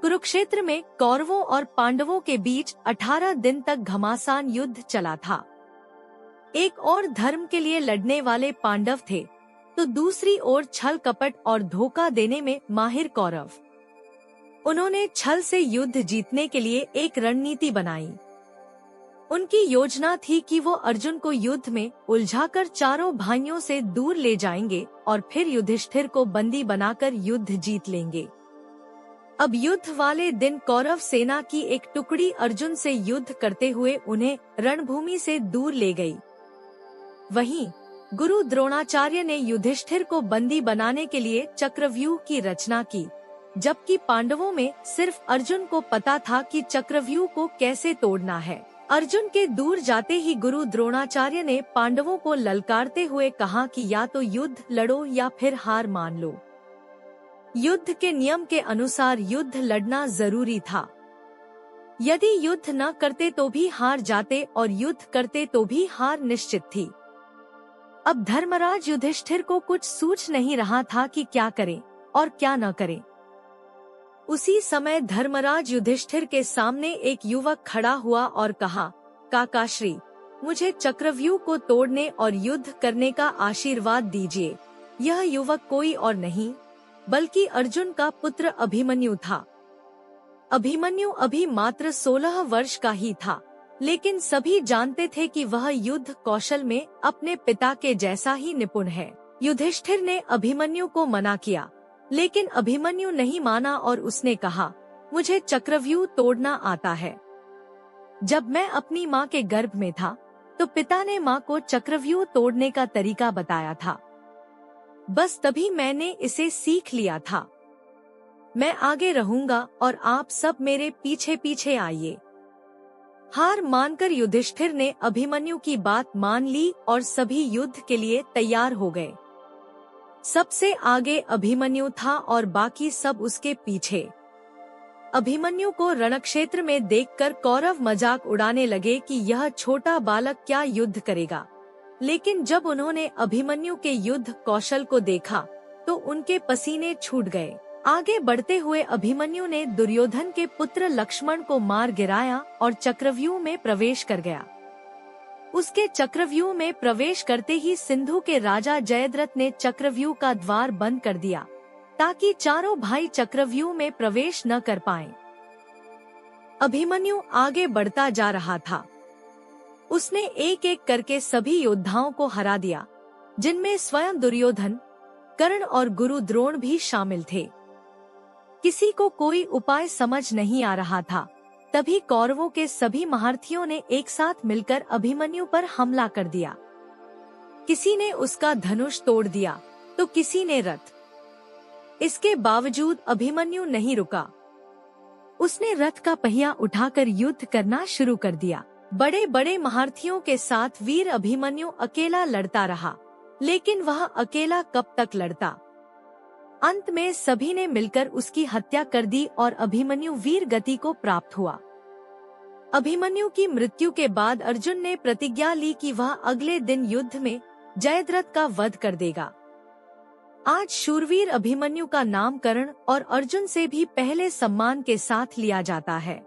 कुरुक्षेत्र में कौरवों और पांडवों के बीच 18 दिन तक घमासान युद्ध चला था। एक और धर्म के लिए लड़ने वाले पांडव थे, तो दूसरी ओर छल कपट और धोखा देने में माहिर कौरव। उन्होंने छल से युद्ध जीतने के लिए एक रणनीति बनाई। उनकी योजना थी कि वो अर्जुन को युद्ध में उलझाकर चारों भाइयों से दूर ले जाएंगे और फिर युधिष्ठिर को बंदी बनाकर युद्ध जीत लेंगे। अब युद्ध वाले दिन कौरव सेना की एक टुकड़ी अर्जुन से युद्ध करते हुए उन्हें रणभूमि से दूर ले गई। वहीं गुरु द्रोणाचार्य ने युधिष्ठिर को बंदी बनाने के लिए चक्रव्यूह की रचना की, जबकि पांडवों में सिर्फ अर्जुन को पता था कि चक्रव्यूह को कैसे तोड़ना है। अर्जुन के दूर जाते ही गुरु द्रोणाचार्य ने पांडवों को ललकारते हुए कहा कि या तो युद्ध लड़ो या फिर हार मान लो। युद्ध के नियम के अनुसार युद्ध लड़ना जरूरी था। यदि युद्ध न करते तो भी हार जाते और युद्ध करते तो भी हार निश्चित थी। अब धर्मराज युधिष्ठिर को कुछ सूझ नहीं रहा था कि क्या करें और क्या न करें। उसी समय धर्मराज युधिष्ठिर के सामने एक युवक खड़ा हुआ और कहा, काकाश्री, मुझे चक्रव्यूह को तोड़ने और युद्ध करने का आशीर्वाद दीजिए। यह युवक कोई और नहीं बल्कि अर्जुन का पुत्र अभिमन्यु था। अभिमन्यु अभी मात्र 16 वर्ष का ही था, लेकिन सभी जानते थे कि वह युद्ध कौशल में अपने पिता के जैसा ही निपुण है। युधिष्ठिर ने अभिमन्यु को मना किया, लेकिन अभिमन्यु नहीं माना और उसने कहा, मुझे चक्रव्यूह तोड़ना आता है। जब मैं अपनी माँ के गर्भ में था तो पिता ने माँ को चक्रव्यूह तोड़ने का तरीका बताया था। बस तभी मैंने इसे सीख लिया था। मैं आगे रहूंगा और आप सब मेरे पीछे पीछे आइए। हार मानकर युधिष्ठिर ने अभिमन्यु की बात मान ली और सभी युद्ध के लिए तैयार हो गए। सबसे आगे अभिमन्यु था और बाकी सब उसके पीछे। अभिमन्यु को रणक्षेत्र में देखकर कौरव मजाक उड़ाने लगे कि यह छोटा बालक क्या युद्ध करेगा, लेकिन जब उन्होंने अभिमन्यु के युद्ध कौशल को देखा तो उनके पसीने छूट गए। आगे बढ़ते हुए अभिमन्यु ने दुर्योधन के पुत्र लक्ष्मण को मार गिराया और चक्रव्यूह में प्रवेश कर गया। उसके चक्रव्यूह में प्रवेश करते ही सिंधु के राजा जयद्रथ ने चक्रव्यूह का द्वार बंद कर दिया ताकि चारों भाई चक्रव्यूह में प्रवेश न कर पाएं। अभिमन्यु आगे बढ़ता जा रहा था। उसने एक एक करके सभी योद्धाओं को हरा दिया, जिनमें स्वयं दुर्योधन, कर्ण और गुरु द्रोण भी शामिल थे। किसी को कोई उपाय समझ नहीं आ रहा था। तभी कौरवों के सभी महारथियों ने एक साथ मिलकर अभिमन्यु पर हमला कर दिया। किसी ने उसका धनुष तोड़ दिया तो किसी ने रथ। इसके बावजूद अभिमन्यु नहीं रुका। उसने रथ का पहिया उठाकर युद्ध करना शुरू कर दिया। बड़े बड़े महारथियों के साथ वीर अभिमन्यु अकेला लड़ता रहा, लेकिन वह अकेला कब तक लड़ता। अंत में सभी ने मिलकर उसकी हत्या कर दी और अभिमन्यु वीर गति को प्राप्त हुआ। अभिमन्यु की मृत्यु के बाद अर्जुन ने प्रतिज्ञा ली कि वह अगले दिन युद्ध में जयद्रथ का वध कर देगा। आज शूरवीर अभिमन्यु का नामकरण और अर्जुन से भी पहले सम्मान के साथ लिया जाता है।